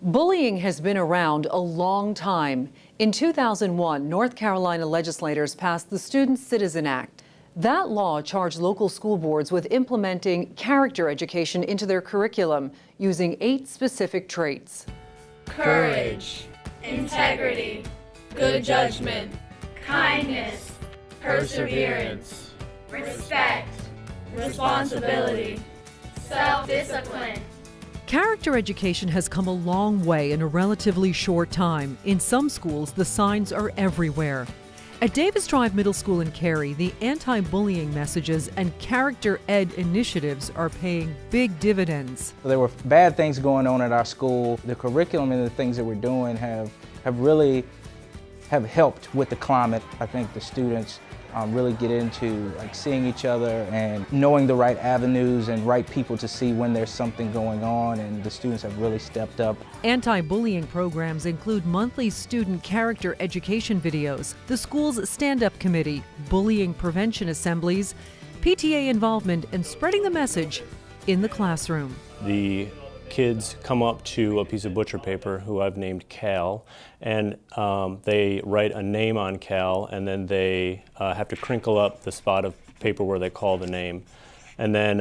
Bullying has been around a long time. In 2001, North Carolina legislators passed the Student Citizen Act. That law charged local school boards with implementing character education into their curriculum using 8 specific traits. Courage, integrity, good judgment, kindness, perseverance, respect, responsibility, self-discipline. Character education has come a long way in a relatively short time. In some schools, the signs are everywhere. At Davis Drive Middle School in Cary, the anti-bullying messages and character ed initiatives are paying big dividends. There were bad things going on at our school. The curriculum and the things that we're doing have really helped with the climate. I think the students really get into seeing each other and knowing the right avenues and right people to see when there's something going on, and the students have really stepped up. Anti-bullying programs include monthly student character education videos, the school's stand-up committee, bullying prevention assemblies, PTA involvement, and spreading the message in the classroom. The kids come up to a piece of butcher paper, who I've named Cal, and they write a name on Cal, and then they have to crinkle up the spot of paper where they call the name. And then,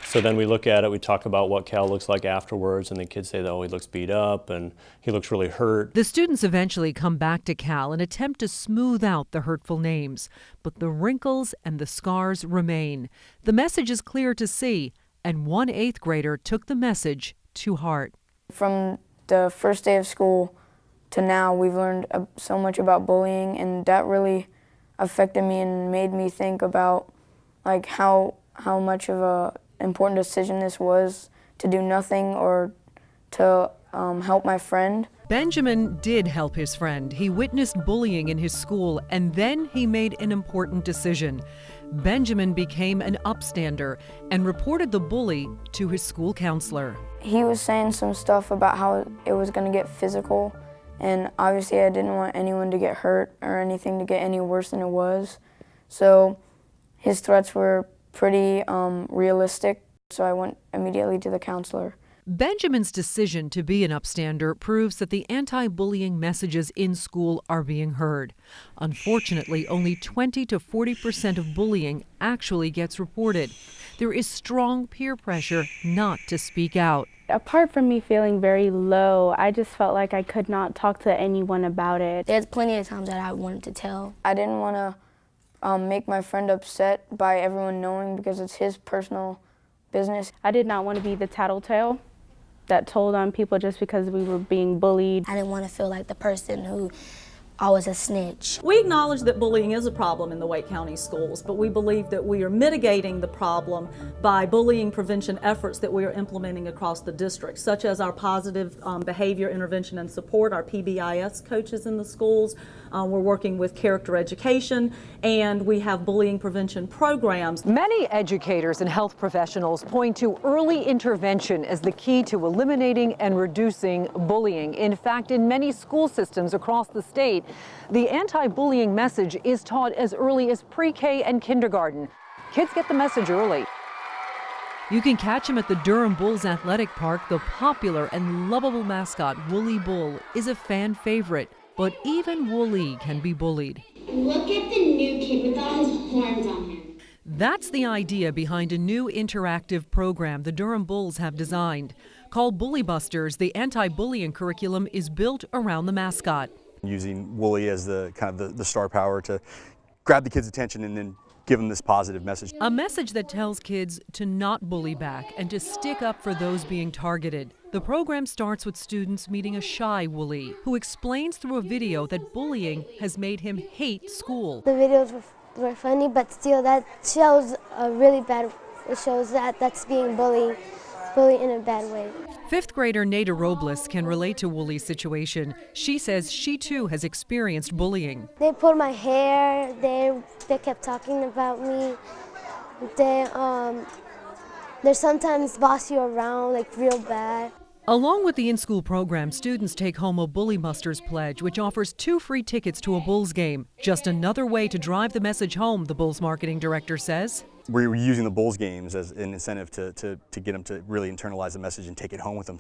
so then we look at it, we talk about what Cal looks like afterwards, and the kids say, oh, he looks beat up, and he looks really hurt. The students eventually come back to Cal and attempt to smooth out the hurtful names, but the wrinkles and the scars remain. The message is clear to see, and one 8th grader took the message to heart. From the first day of school to now, we've learned so much about bullying, and that really affected me and made me think about how much of a important decision this was to do nothing or to help my friend. Benjamin did help his friend. He witnessed bullying in his school, and then he made an important decision. Benjamin became an upstander and reported the bully to his school counselor. He was saying some stuff about how it was going to get physical, and obviously I didn't want anyone to get hurt or anything to get any worse than it was. So his threats were pretty realistic, so I went immediately to the counselor. Benjamin's decision to be an upstander proves that the anti-bullying messages in school are being heard. Unfortunately, only 20 to 40% of bullying actually gets reported. There is strong peer pressure not to speak out. Apart from me feeling very low, I just felt like I could not talk to anyone about it. There's plenty of times that I wanted to tell. I didn't want to make my friend upset by everyone knowing, because it's his personal business. I did not want to be the tattletale that told on people just because we were being bullied. I didn't want to feel like the person who always a snitch. We acknowledge that bullying is a problem in the Wake County schools, but we believe that we are mitigating the problem by bullying prevention efforts that we are implementing across the district, such as our positive behavior intervention and support, our PBIS coaches in the schools. We're working with character education, and we have bullying prevention programs. Many educators and health professionals point to early intervention as the key to eliminating and reducing bullying. In fact, in many school systems across the state, the anti-bullying message is taught as early as pre-K and kindergarten. Kids get the message early. You can catch him at the Durham Bulls Athletic Park. The popular and lovable mascot, Wooly Bull, is a fan favorite. But even Wooly can be bullied. Look at the new kid with all his horns on him. That's the idea behind a new interactive program the Durham Bulls have designed. Called Bully Busters, the anti-bullying curriculum is built around the mascot. Using Wooly as the the star power to grab the kids' attention and then give them this positive message. A message that tells kids to not bully back and to stick up for those being targeted. The program starts with students meeting a shy Wooly, who explains through a video that bullying has made him hate school. The videos were funny, but still that shows a really bad, it shows that that's being bullied in a bad way. 5th grader Nada Robles can relate to Wooly's situation. She says she too has experienced bullying. They pulled my hair, they kept talking about me. They sometimes boss you around like real bad. Along with the in-school program, students take home a Bully Busters pledge, which offers 2 free tickets to a Bulls game. Just another way to drive the message home, the Bulls marketing director says. We're using the Bulls games as an incentive to get them to really internalize the message and take it home with them.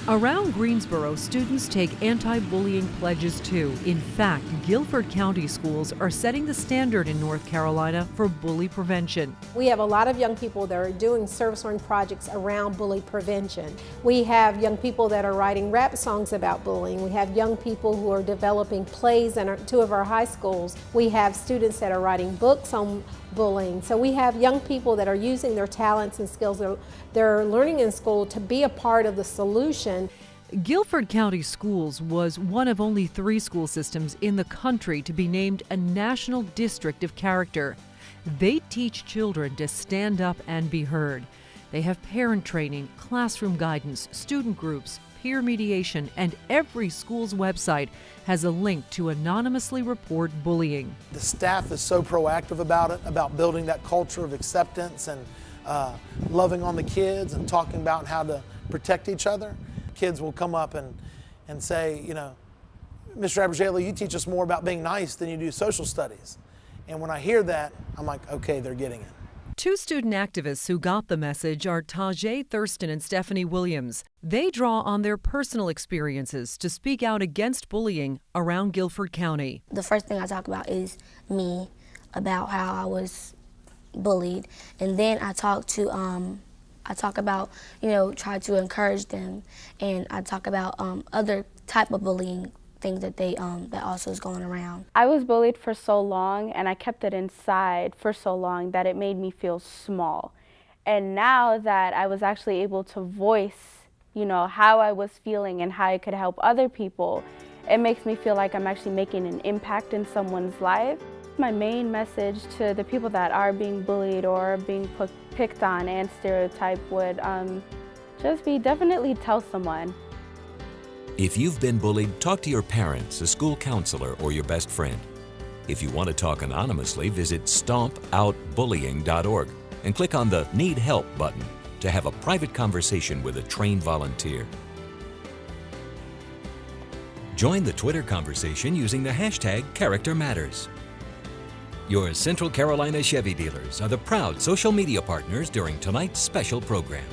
Around Greensboro, students take anti-bullying pledges too. In fact, Guilford County schools are setting the standard in North Carolina for bully prevention. We have a lot of young people that are doing service-oriented projects around bully prevention. We have young people that are writing rap songs about bullying. We have young people who are developing plays in two of our high schools. We have students that are writing books on bullying. So we have young people that are using their talents and skills they're learning in school to be a part of the solution. Guilford County Schools was one of only 3 school systems in the country to be named a National District of Character. They teach children to stand up and be heard. They have parent training, classroom guidance, student groups, peer mediation, and every school's website has a link to anonymously report bullying. The staff is so proactive about it, about building that culture of acceptance and loving on the kids and talking about how to protect each other. Kids will come up and say, you know, Mr. Abergele, you teach us more about being nice than you do social studies. And when I hear that, I'm like, okay, they're getting it. 2 student activists who got the message are Tajay Thurston and Stephanie Williams. They draw on their personal experiences to speak out against bullying around Guilford County. The first thing I talk about is me, about how I was bullied, and then I talk about, you know, try to encourage them, and I talk about other type of bullying things that that also is going around. I was bullied for so long, and I kept it inside for so long that it made me feel small. And now that I was actually able to voice, you know, how I was feeling and how I could help other people, it makes me feel like I'm actually making an impact in someone's life. My main message to the people that are being bullied or being picked on and stereotyped would just be definitely tell someone. If you've been bullied, talk to your parents, a school counselor, or your best friend. If you want to talk anonymously, visit stompoutbullying.org and click on the Need Help button to have a private conversation with a trained volunteer. Join the Twitter conversation using the hashtag #CharacterMatters. Your Central Carolina Chevy dealers are the proud social media partners during tonight's special program.